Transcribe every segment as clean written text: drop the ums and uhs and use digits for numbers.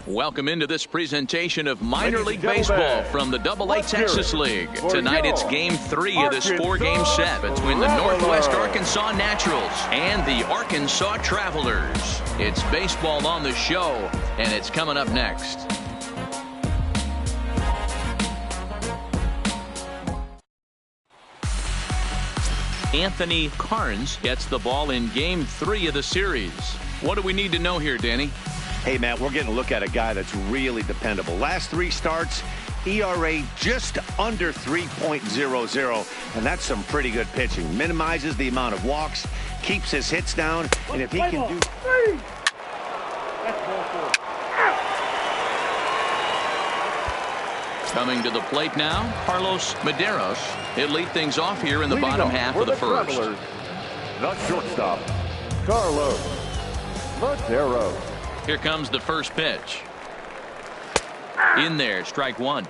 Welcome into this presentation of minor league baseball from the AA Texas League. Tonight it's Game 3 of this 4-game set between the Northwest Arkansas Naturals and the Arkansas Travelers. It's baseball on the show, and it's coming up next. Anthony Carnes gets the ball in Game 3 of the series. What do we need to know here, Danny? Hey, Matt, we're getting a look at a guy that's really dependable. Last 3 starts, ERA just under 3.00, and that's some pretty good pitching. Minimizes the amount of walks, keeps his hits down, and if he can do... Coming to the plate now, Carlos Medeiros. He'll lead things off here in the bottom half of the first. The shortstop, Carlos Medeiros. Here comes the first pitch. In there, strike one.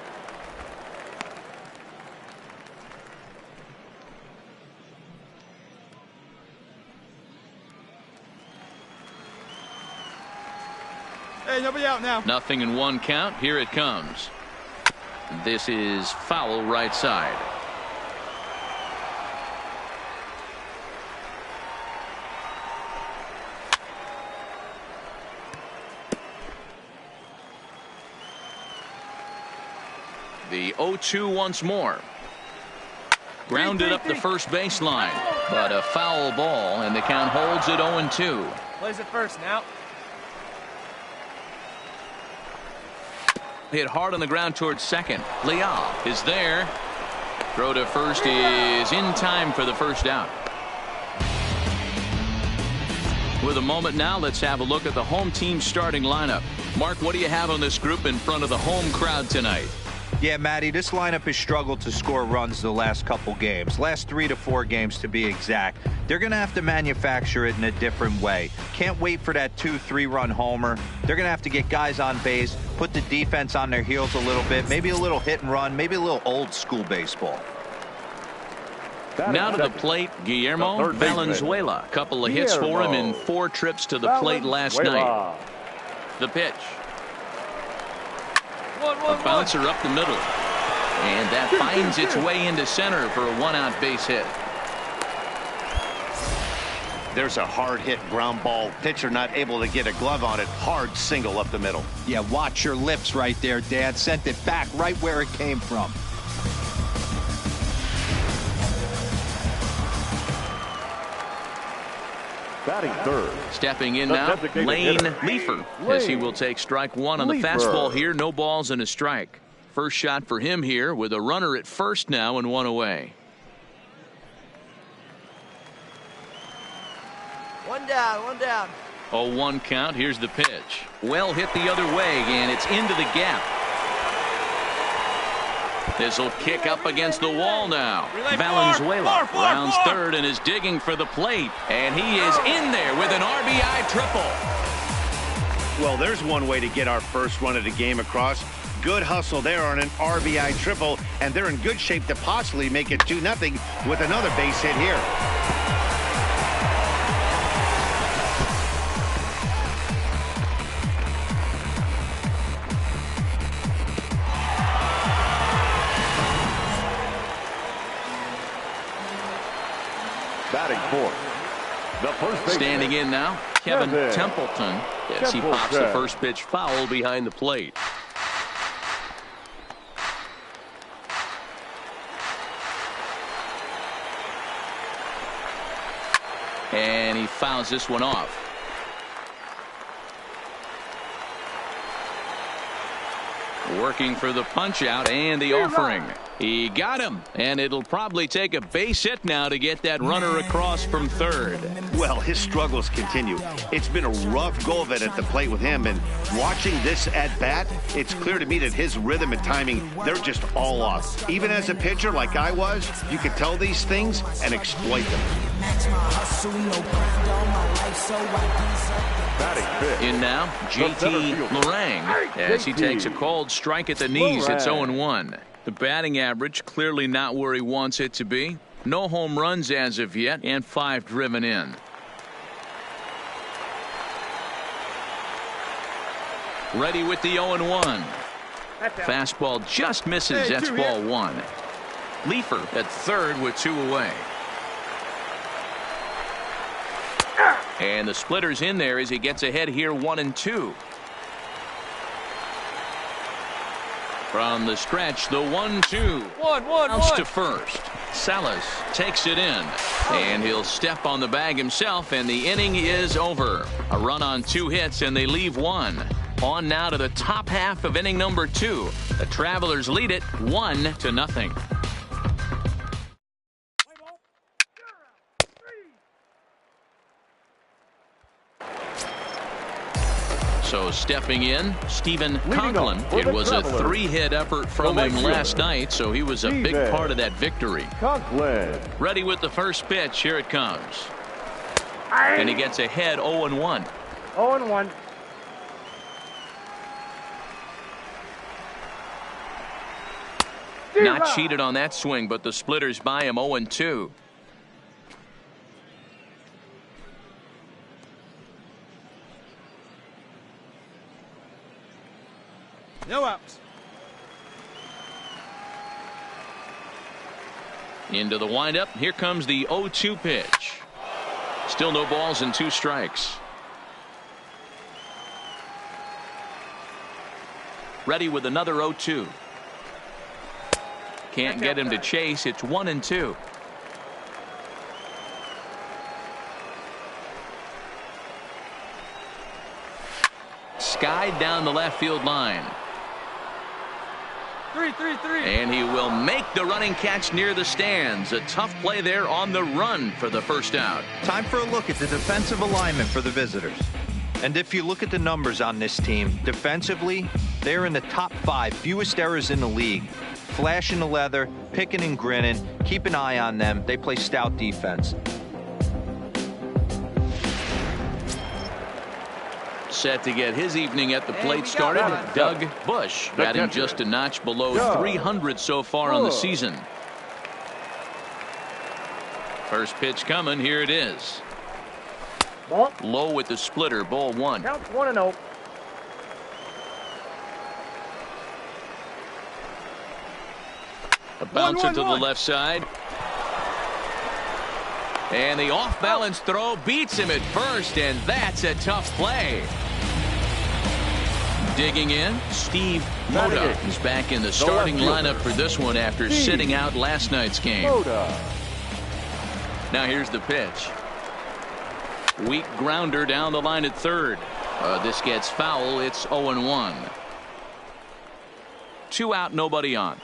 Hey, nobody out now. Nothing in 1 count. Here it comes. This is foul right side. The 0-2 once more. Grounded up the first baseline, but a foul ball, and the count holds at 0-2. Plays it first now. Hit hard on the ground towards second. Leal is there. Throw to first is in time for the first out. With a moment now, let's have a look at the home team starting lineup. Mark, what do you have on this group in front of the home crowd tonight? Yeah, Matty, this lineup has struggled to score runs the last couple games. Last 3 to 4 games to be exact. They're going to have to manufacture it in a different way. Can't wait for that 2-3 run homer. They're going to have to get guys on base, put the defense on their heels a little bit, maybe a little hit and run, maybe a little old school baseball. Now to the plate, Guillermo Valenzuela. A couple of hits for him in 4 trips to the plate last night. The pitch. A bouncer up the middle, and that finds its way into center for a 1-out base hit. There's a hard hit ground ball. Pitcher not able to get a glove on it. Hard single up the middle. Yeah, watch your lips right there, Dad. Sent it back right where it came from. Batting third. Stepping in now, Lane Leifer, as he will take strike one on the fastball here. No balls and a strike. First shot for him here with a runner at first now and 1 away. 1 down, 1 down. 0-1 count. Here's the pitch. Well hit the other way, and it's into the gap. This will kick up against the wall now. Valenzuela rounds third and is digging for the plate. And he is in there with an RBI triple. Well, there's one way to get our first run of the game across. Good hustle there on an RBI triple. And they're in good shape to possibly make it 2-0 with another base hit here. Batting fourth. The first baseman. Standing in now, Kevin Templeton, as he pops the first pitch foul behind the plate. And he fouls this one off. Working for the punch out and the offering. He got him, and it'll probably take a base hit now to get that runner across from third. Well, his struggles continue. It's been a rough go of it at the plate with him, and watching this at bat, it's clear to me that his rhythm and timing, they're just all off. Even as a pitcher like I was, you can tell these things and exploit them. In now, JT Lorang, as he takes a called strike at the knees. It's 0-1. The batting average clearly not where he wants it to be. No home runs as of yet, and 5 driven in. Ready with the 0-1. Fastball just misses. That's ball 1. Leafer at third with 2 away. And the splitter's in there as he gets ahead here 1-2. From the stretch, the 1-2. Bounce to first. Salas takes it in, and he'll step on the bag himself, and the inning is over. A run on 2 hits, and they leave 1. On now to the top half of inning number 2. The Travelers lead it 1-0. So stepping in, Stephen Conklin. It was a 3-hit effort from him last night, so he was a big part of that victory. Conklin. Ready with the first pitch. Here it comes. And he gets ahead 0-1. 0-1. Not cheated on that swing, but the splitters by him 0-2. No outs. Into the windup. Here comes the 0-2 pitch. Still no balls and 2 strikes. Ready with another 0-2. Can't get him to chase. It's 1-2. Skied down the left field line. 3. And he will make the running catch near the stands. A tough play there on the run for the first out. Time for a look at the defensive alignment for the visitors. And if you look at the numbers on this team, defensively, they're in the top 5 fewest errors in the league. Flashing the leather, picking and grinning. Keep an eye on them. They play stout defense. Set to get his evening at the plate started. Doug Bush batting just a notch below 300 so far on the season. First pitch coming. Here it is. Ball. Low with the splitter. Ball 1. Count 1-0. A bouncer to the left side. And the off-balance throw beats him at first, and that's a tough play. Digging in, Steve Moda is back in the starting lineup for this one after sitting out last night's game. Now here's the pitch. Weak grounder down the line at third. This gets foul. It's 0-1. 2 out, nobody on.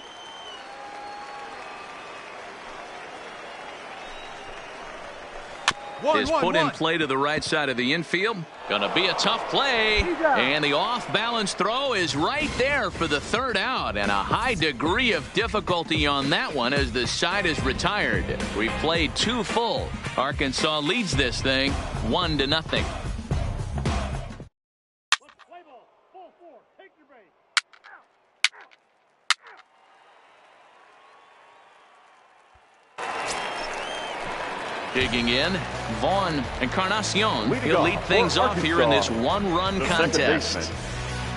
Is put in play to the right side of the infield. Gonna be a tough play. And the off-balance throw is right there for the 3rd out. And a high degree of difficulty on that one as the side is retired. We've played 2 full. Arkansas leads this thing 1-0. Digging in, Vaughn Encarnacion. He'll lead things off here in this 1-run contest.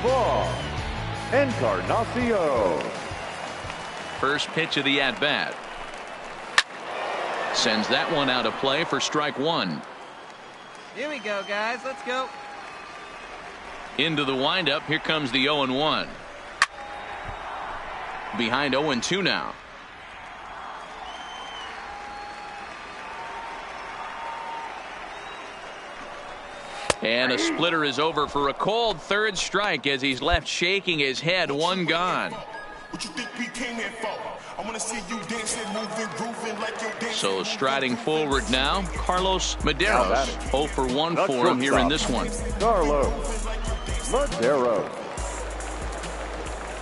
Vaughn Encarnacion. First pitch of the at-bat. Sends that one out of play for strike 1. Here we go, guys. Let's go. Into the windup. Here comes the 0-1. Behind 0-2 now. And a splitter is over for a cold 3rd strike as he's left shaking his head. 1 gone. So striding forward now, Carlos Medeiros. 0 for 1 for him here in this one. Carlos Medeiros.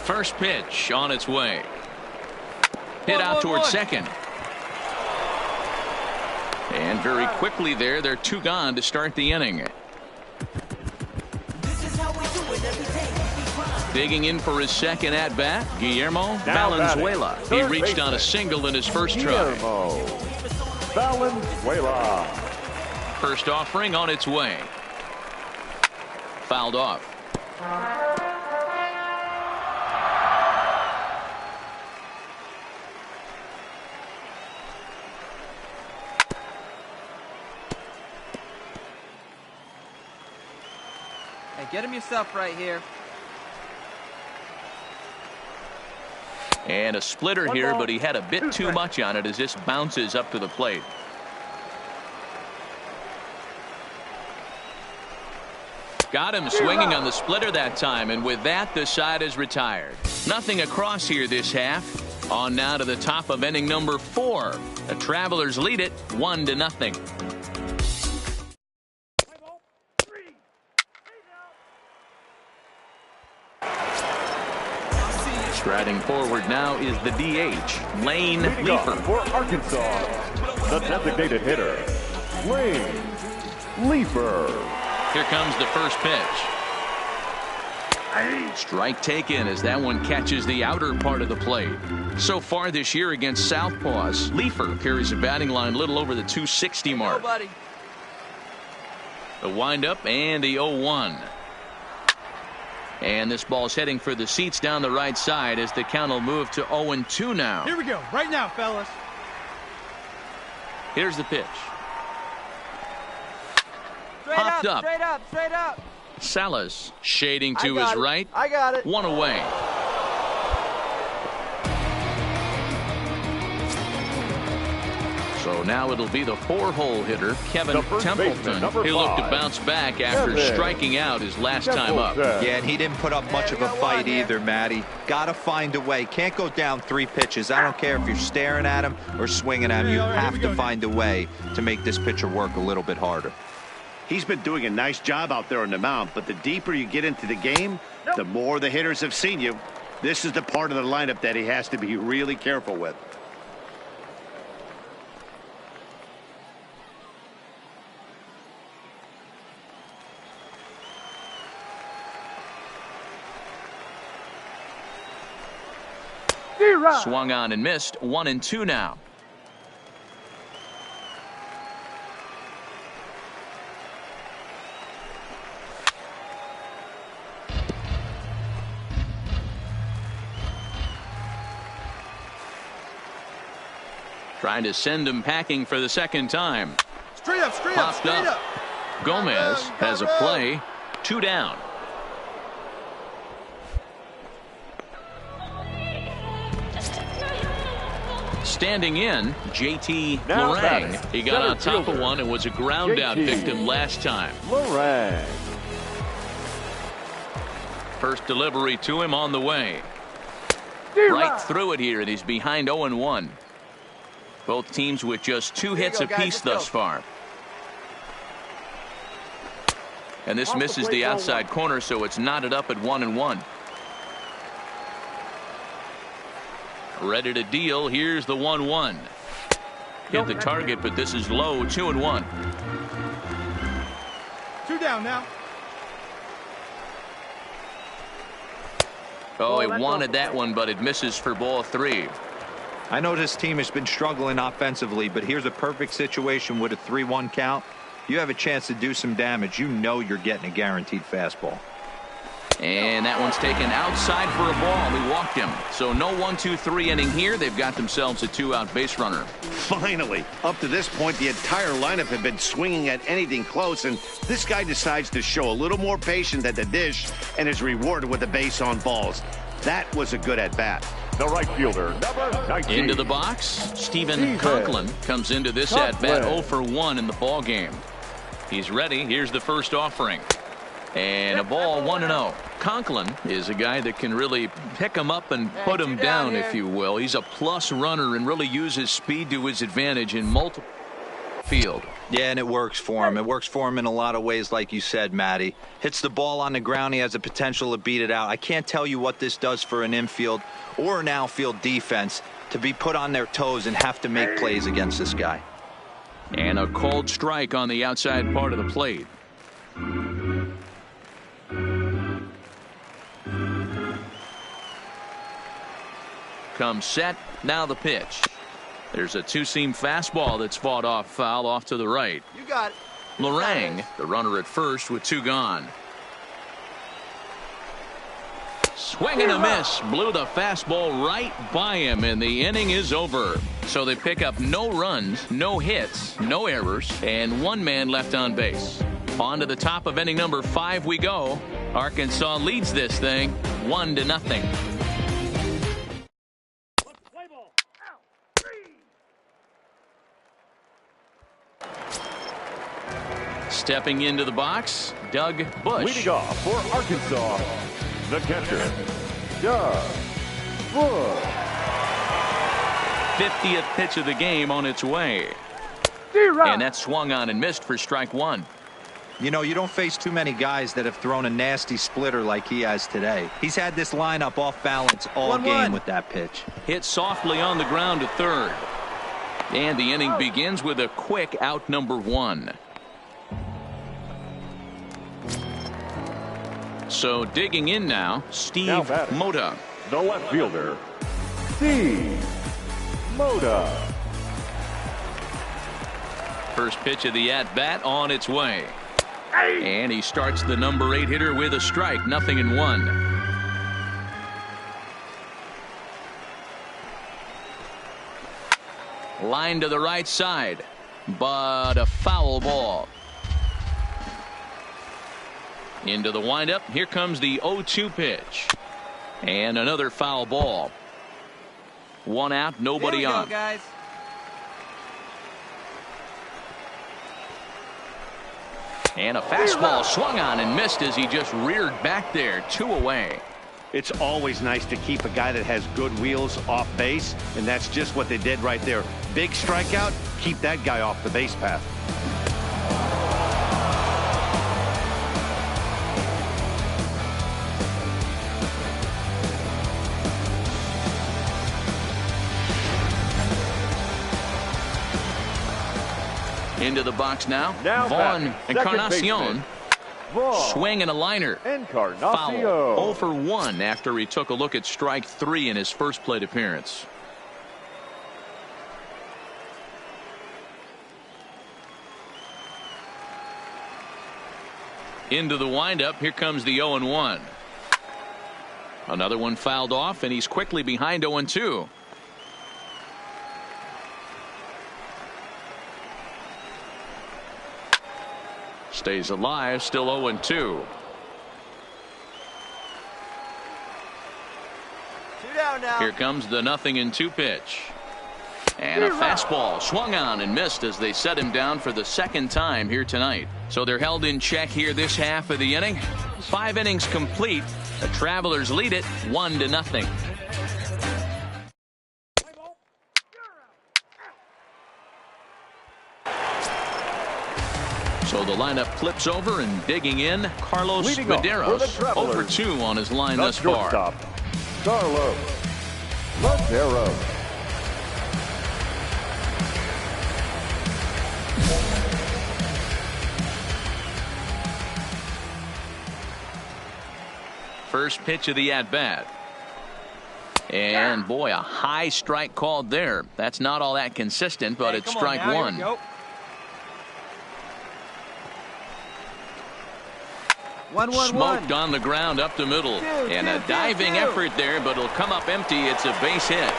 First pitch on its way. Hit out towards second. And very quickly there, they're 2 gone to start the inning. Digging in for his second at-bat, Guillermo Valenzuela. He reached on a single in his first try. Valenzuela. First offering on its way. Fouled off. Hey, get him yourself right here. And a splitter here, but he had a bit too much on it as this bounces up to the plate. Got him swinging on the splitter that time, and with that, the side is retired. Nothing across here this half. On now to the top of inning number 4. The Travelers lead it 1-0. Striding forward now is the DH, Lane Leeper. For Arkansas, the designated hitter, Lane Leeper. Here comes the first pitch. Strike taken as that one catches the outer part of the plate. So far this year against Southpaws, Leeper carries a batting line a little over the 260 mark. The windup and the 0-1. And this ball's heading for the seats down the right side as the count will move to 0-2 now. Here we go, right now, fellas. Here's the pitch. Straight up. Straight up, straight up. Salas shading to his right. I got it. 1 away. So now it'll be the 4-hole hitter, Kevin Templeton. He'll look to bounce back after striking out his last time up. Yeah, and he didn't put up much of a fight either, Matty. Got to find a way. Can't go down 3 pitches. I don't care if you're staring at him or swinging at him. You have to find a way to make this pitcher work a little bit harder. He's been doing a nice job out there on the mound, but the deeper you get into the game, the more the hitters have seen you. This is the part of the lineup that he has to be really careful with. Swung on and missed. 1-2 now. Trying to send him packing for the second time. Straight up, straight Popped up, straight up. Gomez has a play. 2 down. Standing in, JT Lorang. He got on top of one and was a ground out victim last time. Lorang. First delivery to him on the way. Right through it here, and he's behind 0-1. Both teams with just 2 hits apiece thus far. And this misses the outside corner, so it's knotted up at 1-1. Ready to deal. Here's the 1-1. Hit the target, but this is low. 2-1. 2 down now. Oh, he wanted that one, but it misses for ball 3. I know this team has been struggling offensively, but here's a perfect situation with a 3-1 count. You have a chance to do some damage. You know you're getting a guaranteed fastball. And that one's taken outside for a ball. He walked him. So no 1-2-3 inning here. They've got themselves a 2-out base runner. Finally, up to this point, the entire lineup had been swinging at anything close, and this guy decides to show a little more patience at the dish and is rewarded with a base on balls. That was a good at-bat. The right fielder, number 19. Into the box, Stephen Conklin comes into this at-bat 0 for 1 in the ball game. He's ready. Here's the first offering. And a ball 1-0. Conklin is a guy that can really pick him up and put him down, if you will. He's a plus runner and really uses speed to his advantage in multiple field. Yeah, and it works for him. It works for him in a lot of ways, like you said, Matty. Hits the ball on the ground. He has the potential to beat it out. I can't tell you what this does for an infield or an outfield defense to be put on their toes and have to make plays against this guy. And a cold strike on the outside part of the plate. Comes set. Now the pitch. There's a two-seam fastball that's fought off foul off to the right. You got it. Lorang, the runner at first with two gone. Swing and a miss. Blew the fastball right by him, and the inning is over. So they pick up no runs, no hits, no errors, and one man left on base. On to the top of inning number 5 we go. Arkansas leads this thing 1-0. Stepping into the box, Doug Bush. Leading off for Arkansas, the catcher, Doug Bush. 50th pitch of the game on its way. And that swung on and missed for strike one. You know, you don't face too many guys that have thrown a nasty splitter like he has today. He's had this lineup off balance all game with that pitch. Hit softly on the ground to third. And the inning begins with a quick out number 1. So digging in now, Steve Mota. The left fielder, Steve Mota. First pitch of the at-bat on its way. And he starts the number 8 hitter with a strike, 0-1. Line to the right side, but a foul ball. Into the windup. Here comes the 0-2 pitch. And another foul ball. One out, nobody on. Guys. And a fastball swung on and missed as he just reared back there. 2 away. It's always nice to keep a guy that has good wheels off base, and that's just what they did right there. Big strikeout, keep that guy off the base path. Into the box now. Vaughn Encarnacion. Swing and a liner. Foul. 0 for 1 after he took a look at strike 3 in his first plate appearance. Into the windup. Here comes the 0-1. Another one fouled off, and he's quickly behind 0-2. Stays alive, still 0-2. 2 down now. Here comes the 0-2 pitch. And a fastball swung on and missed as they set him down for the second time here tonight. So they're held in check here this half of the inning. 5 innings complete. The Travelers lead it 1-0. So the lineup flips over, and digging in, Carlos Medeiros. 0 for 2 on his line thus far. Carlos Medeiros. First pitch of the at-bat. And boy, a high strike called there. That's not all that consistent, but it's strike 1. 1-1-1. Smoked on the ground up the middle. And a diving effort there, but it'll come up empty. It's a base hit.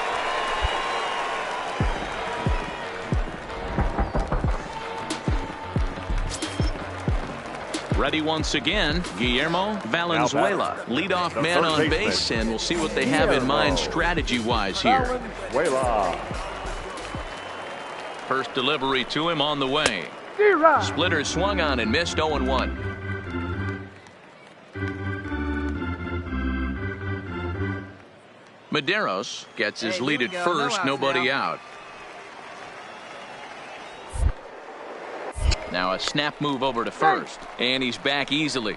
Ready once again, Guillermo Valenzuela, leadoff man on base, and we'll see what they have in mind strategy-wise here. First delivery to him on the way. Splitter swung on and missed 0-1. Medeiros gets his Hey, lead here at we go. first, No outs nobody now. out. Now a snap move over to first, and he's back easily.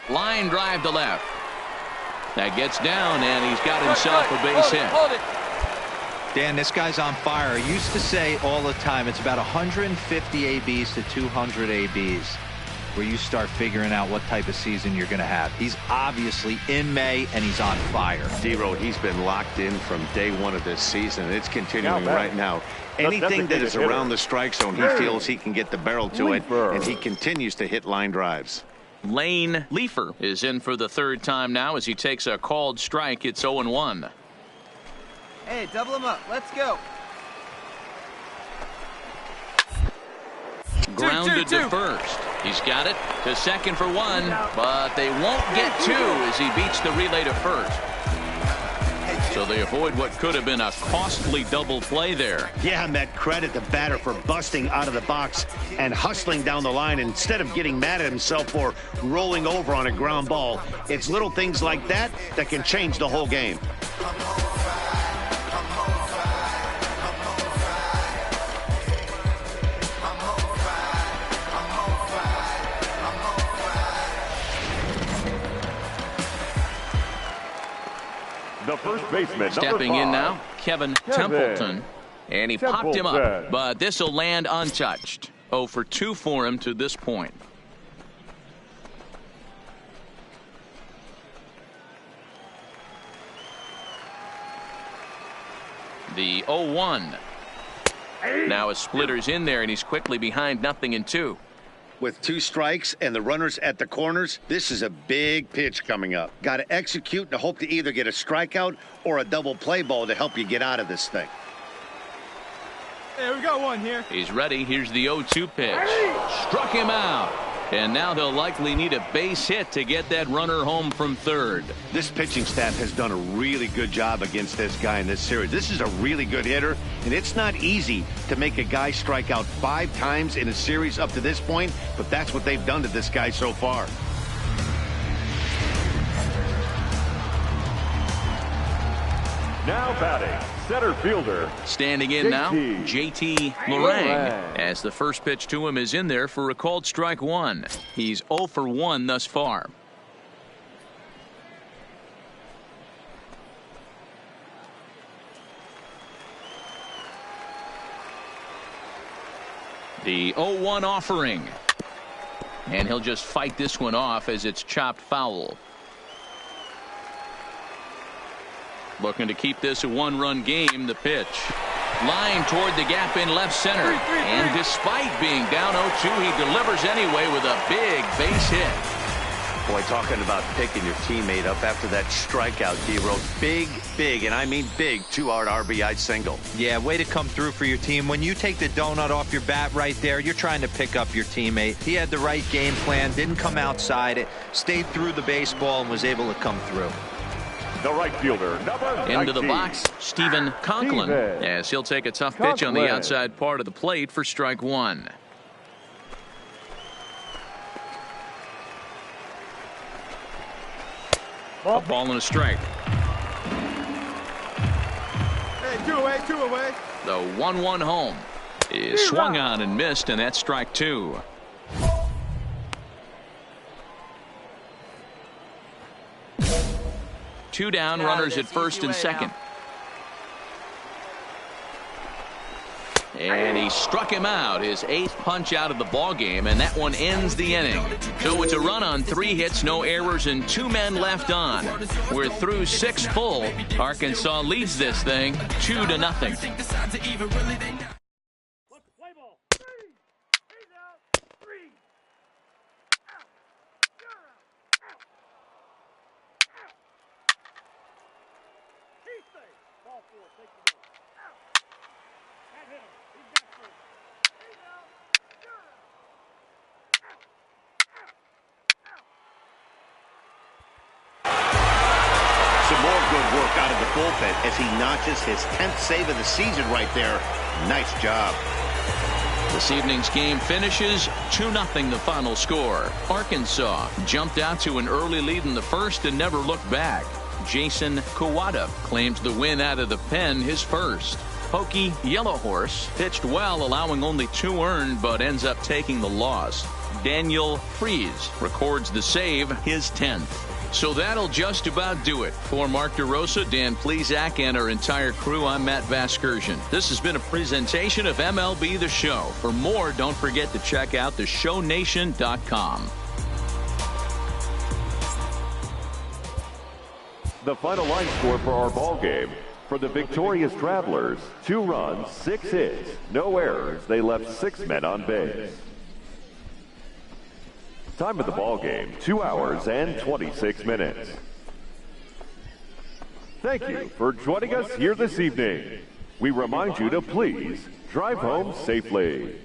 Line drive to left. That gets down, and he's got himself a base hit. Hold it. Dan, this guy's on fire. I used to say all the time, it's about 150 ABs to 200 ABs where you start figuring out what type of season you're going to have. He's obviously in May, and he's on fire. D-Road, he's been locked in from day one of this season. It's continuing Now, right now. Anything that is designated around hitter. the strike zone, he feels he can get the barrel to it, Leaper. and he continues to hit line drives. Lane Leafer is in for the third time now as he takes a called strike. It's 0-1. Hey, double him up. Let's go. Grounded to first. He's got it to second for one, but they won't get two as he beats the relay to first. So they avoid what could have been a costly double play there. Yeah, Met, credit the batter for busting out of the box and hustling down the line instead of getting mad at himself for rolling over on a ground ball. It's little things like that that can change the whole game. The first baseman, Stepping in number now, Kevin Kevin Templeton. And he popped him up, Templeton. but this will land untouched. 0 for 2 for him to this point. The 0-1. Now a splitter's in there, and he's quickly behind 0-2. With 2 strikes and the runners at the corners, this is a big pitch coming up. Got to execute and hope to either get a strikeout or a double play ball to help you get out of this thing. Hey, we got one here. He's ready. Here's the 0-2 pitch. Struck him out. And now they'll likely need a base hit to get that runner home from third. This pitching staff has done a really good job against this guy in this series. This is a really good hitter, and it's not easy to make a guy strike out 5 times in a series up to this point, but that's what they've done to this guy so far. Now batting, center fielder. Standing in now, JT Lorang, as the first pitch to him is in there for a called strike 1. He's 0 for 1 thus far. The 0-1 offering. And he'll just fight this one off as it's chopped foul. Looking to keep this a 1-run game. The pitch. Line toward the gap in left center. And despite being down 0-2, he delivers anyway with a big base hit. Boy, talking about picking your teammate up after that strikeout, D-Road. Big, and I mean big, 2-out RBI single. Yeah, way to come through for your team. When you take the donut off your bat right there, you're trying to pick up your teammate. He had the right game plan, didn't come outside it, stayed through the baseball, and was able to come through. The right fielder, number 19. Into the box, Stephen Conklin, as he'll take a tough pitch on the outside part of the plate for strike 1. A ball and a strike. Hey, 2 away, 2 away. The 1-1 home is swung on and missed, and that's strike 2. Two down, runners at first and second. And he struck him out, his 8th punch out of the ball game, and that one ends the inning. So it's a run on 3 hits, no errors, and 2 men left on. We're through 6 full. Arkansas leads this thing 2-0. Some more good work the bullpen as he notches his 10th save of the season right there. Nice job. This evening's game finishes 2-0 the final score. Arkansas jumped out to an early lead in the first and never looked back. Jason Kawada claims the win out of the pen, his first. Pokey Yellow Horse pitched well, allowing only 2 earned, but ends up taking the loss. Daniel Freeze records the save, his 10th. So that'll just about do it. For Mark DeRosa, Dan Plesac, and our entire crew, I'm Matt Vasgersian. This has been a presentation of MLB The Show. For more, don't forget to check out theshownation.com. The final line score for our ball game. For the victorious Travelers, 2 runs, 6 hits, no errors. They left 6 men on base. Time of the ball game, 2 hours and 26 minutes. Thank you for joining us here this evening. We remind you to please drive home safely.